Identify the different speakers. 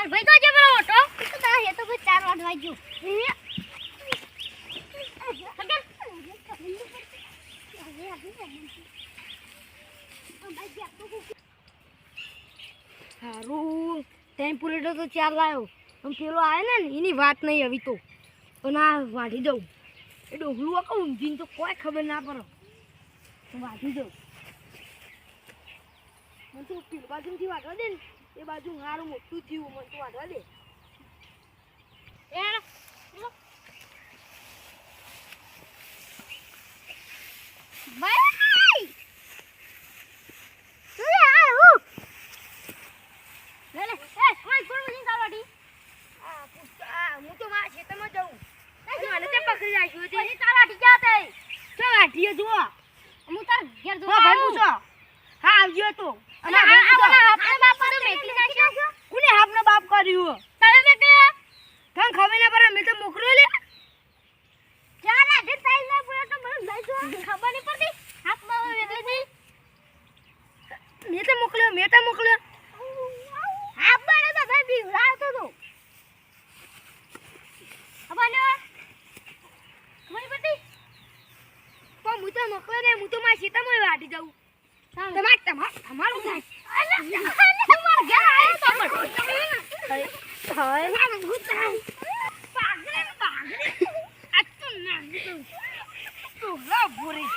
Speaker 1: તાર ભાઈ તો જે પેલો ઓટો તો તારા હે તો ભાઈ 4 વાટ વાગ્યો હારું ટેમ્પરેચર તો 4 લાયો પણ પેલો આવે ને એની વાત નહીં આવી તો પણ આ વાઢી દઉં એ ડોગલું આખું ઊંધીને તો કોઈ ખબર ના પડે વાઢી દઉં મને તો પેલી બાજુથી વાઢવા દે ને એ બાજુ મારું મોટું થયું મને તો વાઢવા દે ભાઈ તું આવું લે લે એ કોઈ કોણ મશીન ચાલવાડી હું તો મારા ખેતરમાં જાઉં મને તે પકડી રાખ્યો છે મશીન ચાલવાડી ક્યાં તે જો વાઢીએ જો હું તાર ઘેર જો ભાઈ પૂછો હા આવજો તો અને આપણે બાપાને મેકલી નાખ્યો કોને આપનો બાપ કર્યું તમે મેકે કં ખબર ના પડે મે તો મોકલ્યો લે ચાલ આજે તાઈ ના બોલો તો મને લઈ જો ખબર નહીં પડતી હાથમાં મેકલી મે તો મોકલ્યો હા બડે તો ભાઈ બીવરાવતો તો ખબર પડતી પણ હું તો મોકલ્યો ને હું તો મારા ખેતરમાં વાઢી જાઉં તમારું થાય તમાર ઘર આવ્યો તો હાય ના ગુતા પાગલે આ તો ના તો લો ભૂરી